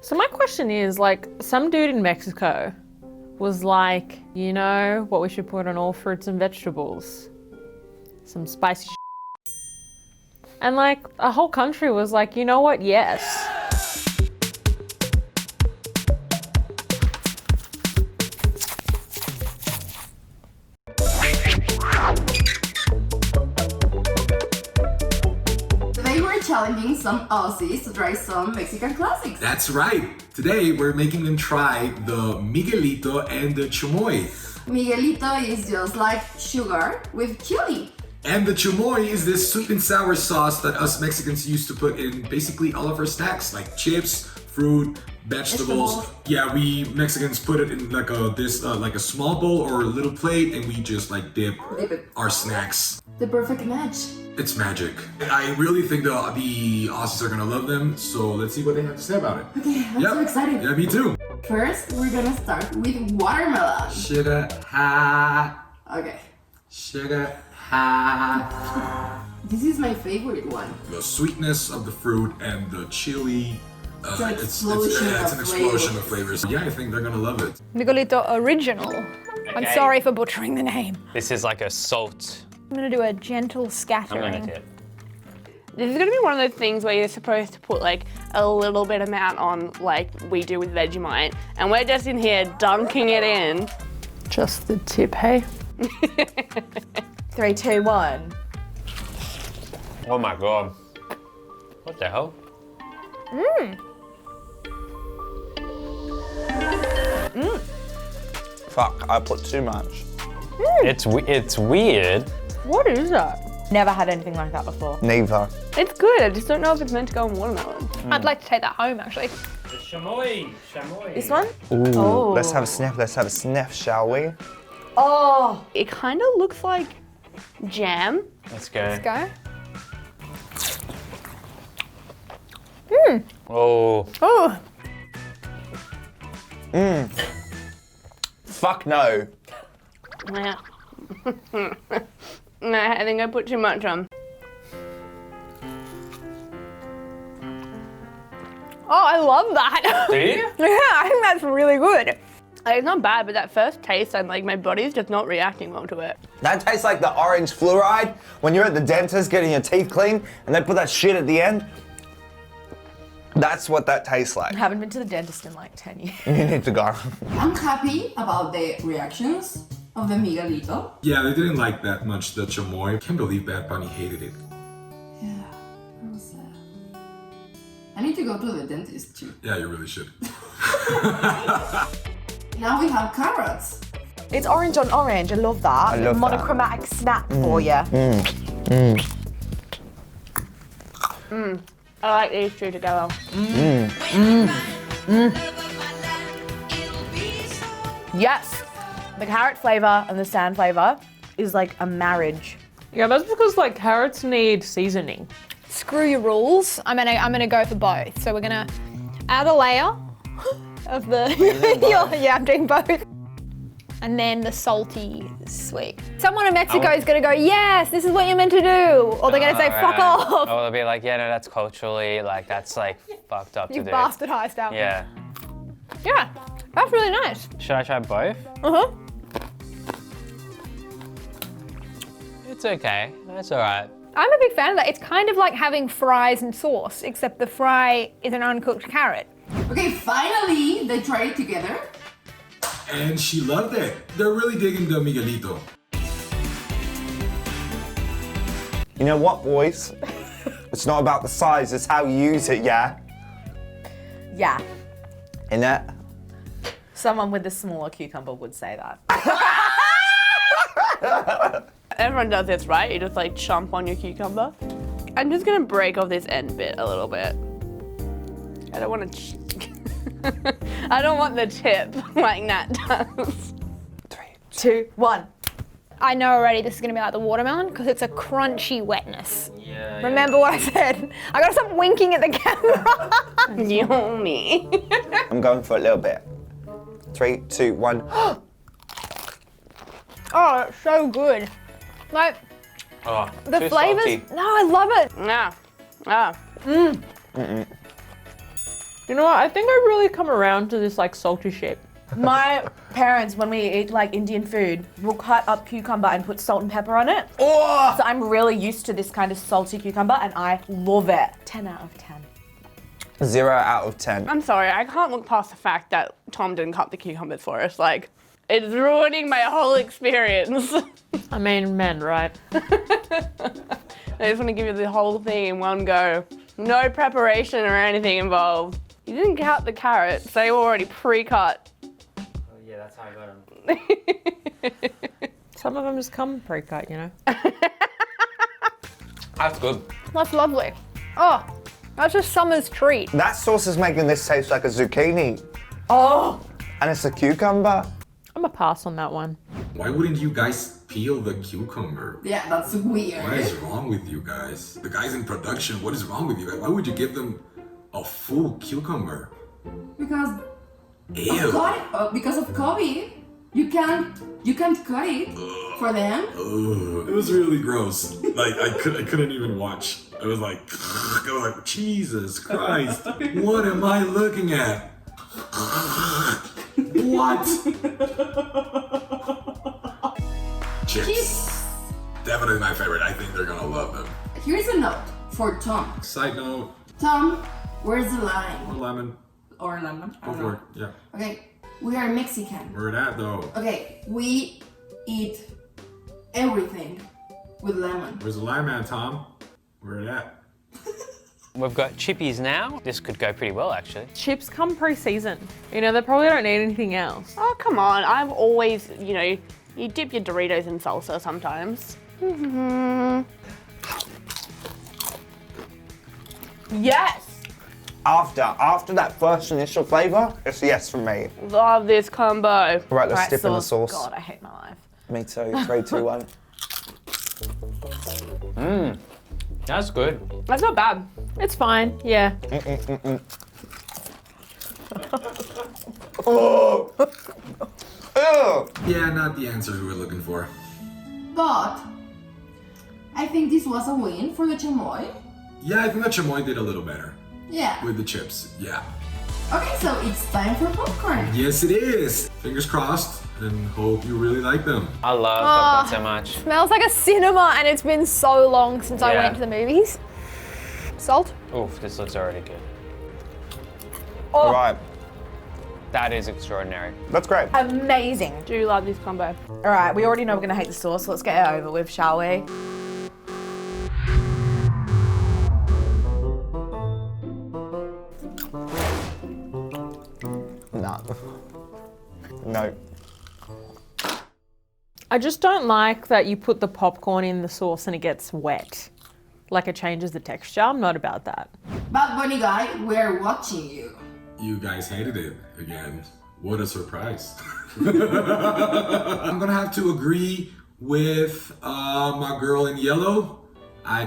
So my question is, like, some dude in Mexico was like, you know what we should put on all fruits and vegetables? Some spicy shit. And like, a whole country was like, you know what, yes. Challenging some Aussies to try some Mexican classics. That's right. Today we're making them try the Miguelito and the chamoy. Miguelito is just like sugar with chili. And the chamoy is this sweet and sour sauce that us Mexicans used to put in basically all of our snacks, like chips, fruit, vegetables. Yeah, we Mexicans put it in like a small bowl or a little plate, and we just like dip our snacks. The perfect match. It's magic. I really think the Aussies are gonna love them, so let's see what they have to say about it. Okay, I'm so excited. Yeah, me too. First, we're gonna start with watermelon. Sugar high. Okay. Sugar high. This is my favorite one. The sweetness of the fruit and the chili. It's an explosion of flavors. Yeah, I think they're gonna love it. Miguelito Original. Okay. I'm sorry for butchering the name. This is like a salt. I'm gonna do a gentle scattering. I'm gonna dip. This is gonna be one of those things where you're supposed to put like a little bit amount on, like we do with Vegemite, and we're just in here dunking it in. Just the tip, hey? 3, 2, 1. Oh my god. What the hell? Fuck, I put too much. It's weird. What is that? Never had anything like that before. Neither. It's good, I just don't know if it's meant to go in watermelon. I'd like to take that home, actually. The chamoy. This one? Ooh, Oh. let's have a sniff, shall we? Oh! It kind of looks like jam. Let's go. Let's go. Oh. Oh, Fuck no. Yeah. No, I think I put too much on. oh, I love that. Do you? Yeah, I think that's really good. Like, it's not bad, but that first taste, I'm like, my body's just not reacting well to it. That tastes like the orange fluoride when you're at the dentist getting your teeth cleaned and they put that shit at the end. That's what that tastes like. I haven't been to the dentist in like 10 years. You need to go. I'm happy about the reactions of the Miguelito. Yeah, they didn't like that much the chamoy. I can't believe Bad Bunny hated it. Yeah, I'm sad. I need to go to the dentist too. Yeah, you really should. Now we have carrots. It's orange on orange. I love that. I love that. Monochromatic snack for you. I like these two together. Yes. The carrot flavour and the sand flavour is like a marriage. Yeah, that's because like carrots need seasoning. Screw your rules. I'm gonna go for both. So we're gonna add a layer of the. Yeah, I'm doing both. And then the salty sweet. Someone in Mexico is gonna go, yes, this is what you're meant to do. Or they're gonna say, fuck off. Or they'll be like, yeah, no, that's culturally, like, that's like fucked up You to do. bastardized our. Yeah. Yeah, that's really nice. Should I try both? Uh-huh. It's okay. That's all right. I'm a big fan of that. It's kind of like having fries and sauce, except the fry is an uncooked carrot. Okay, finally they tried it together. And she loved it. They're really digging the Miguelito. You know what, boys? It's not about the size, it's how you use it, yeah? Yeah. Innit? Someone with a smaller cucumber would say that. Everyone does this, right? You just like chomp on your cucumber. I'm just gonna break off this end bit a little bit. I don't want to. I don't want the tip like Nat does. 3, 2, 1. I know already this is gonna be like the watermelon because it's a crunchy wetness. Yeah. Remember what I said? I gotta stop winking at the camera. Yummy. I'm going for a little bit. 3, 2, 1. Oh, it's so good. Like, Oh, the too flavors. salty. No, I love it. Yeah. Ah. You know what? I think I really come around to this like salty shit. My parents, when we eat like Indian food, will cut up cucumber and put salt and pepper on it. Oh! So I'm really used to this kind of salty cucumber and I love it. 10 out of 10. 0 out of 10. I'm sorry, I can't look past the fact that Tom didn't cut the cucumbers for us. Like, it's ruining my whole experience. I mean, men, right? I just want to give you the whole thing in one go. No preparation or anything involved. You didn't cut the carrots, they were already pre-cut. Oh, yeah, that's how I got them. Some of them just come pre-cut, you know? That's good. That's lovely. Oh, that's a summer's treat. That sauce is making this taste like a zucchini. Oh! And it's a cucumber. I'm a pass on that one. Why wouldn't you guys peel the cucumber? Yeah, that's weird. What is wrong with you guys? The guys in production, what is wrong with you guys? Why would you give them a full cucumber? Because Ew. because of COVID, you can't cut it for them. Ugh, it was really gross. Like I couldn't even watch. I was like, Jesus Christ, what am I looking at? What? Chips. Definitely my favorite. I think they're gonna love them. Here's a note for Tom. Side note, Tom, where's the lime? or lemon. Or lemon? I Go don't for know. it. Yeah. Okay, we are Mexican. Where it at though? Okay, we eat everything with lemon. Where's the lime at, Tom? Where it at? We've got chippies now. This could go pretty well, actually. Chips come pre-seasoned. You know, they probably don't need anything else. Oh, come on. I've always, you know, you dip your Doritos in salsa sometimes. Yes! After that first initial flavour, it's a yes from me. Love this combo. Right, let's dip in the sauce. God, I hate my life. Me too. 3, 2, 1. That's good. That's not bad. It's fine, yeah. Oh! Ew! Yeah, not the answer we were looking for. But I think this was a win for the chamoy. Yeah, I think that chamoy did a little better Yeah. with the chips. Yeah. Okay, so it's time for popcorn. Yes, it is. Fingers crossed, and hope you really like them. I love popcorn so much. Smells like a cinema and it's been so long since I Yeah. went to the movies. Salt? Oof, this looks already good. Oh, Right, That is extraordinary. that's great. amazing. Do love this combo. All right, we already know we're gonna hate the sauce, so let's get it over with, shall we? No. No. I just don't like that you put the popcorn in the sauce and it gets wet. Like it changes the texture. I'm not about that. Bad Bunny guy, we're watching you. You guys hated it again. What a surprise. I'm gonna have to agree with my girl in yellow. I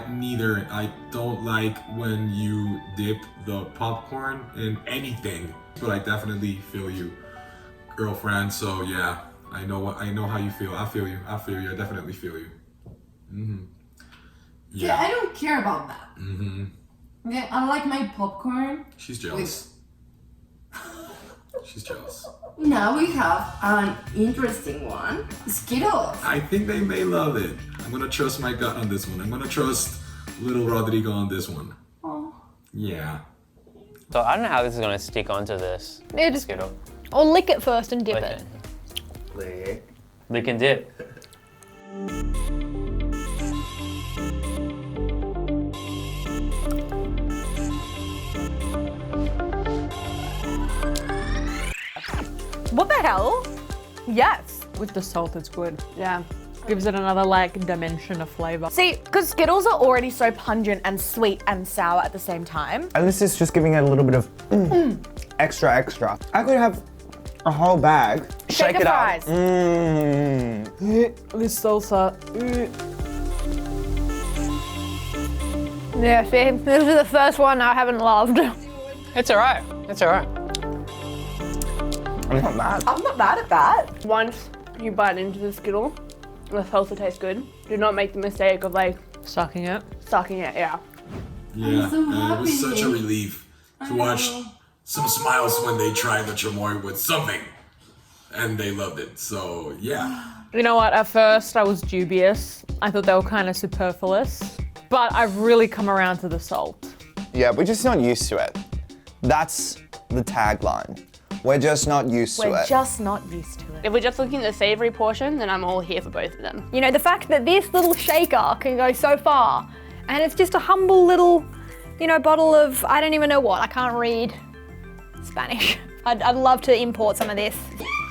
don't like when you dip the popcorn in anything, but I definitely feel you, girlfriend. So yeah, I know how you feel. I feel you. I definitely feel you. Yeah, I don't care about that. Okay, I like my popcorn. She's jealous. She's jealous. Now we have an interesting one. Skittles. I think they may love it. I'm gonna trust my gut on this one. I'm gonna trust little Rodrigo on this one. Oh. Yeah. So I don't know how this is gonna stick onto this Yeah, just Skittle. or lick it first and dip Lick it. it. Lick and dip. What the hell? Yes. With the salt, it's good. Yeah. Gives it another like dimension of flavor. See, because Skittles are already so pungent and sweet and sour at the same time. And this is just giving it a little bit of extra. I could have a whole bag. Shake it up. fries. This salsa. Yeah, see, this is the first one I haven't loved. It's alright. It's alright. I'm not mad. I'm not mad at that. Once you bite into the Skittle, the salsa tastes good. Do not make the mistake of like Sucking it. sucking it. Yeah. Yeah. so It was such a happy. relief to I watch know. some smiles when they tried the chamoy with something, and they loved it. So yeah. You know what? At first, I was dubious. I thought they were kind of superfluous, but I've really come around to the salt. Yeah, we're just not used to it. That's the tagline. We're just not used to We're it. just not used to it. If we're just looking at the savory portion, then I'm all here for both of them. You know, the fact that this little shaker can go so far, and it's just a humble little, you know, bottle of, I don't even know what, I can't read Spanish. I'd love to import some of this.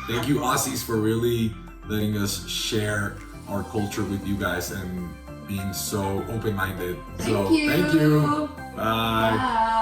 Thank you, Aussies, for really letting us share our culture with you guys and being so open-minded. Thank you. Thank you. Bye. Bye.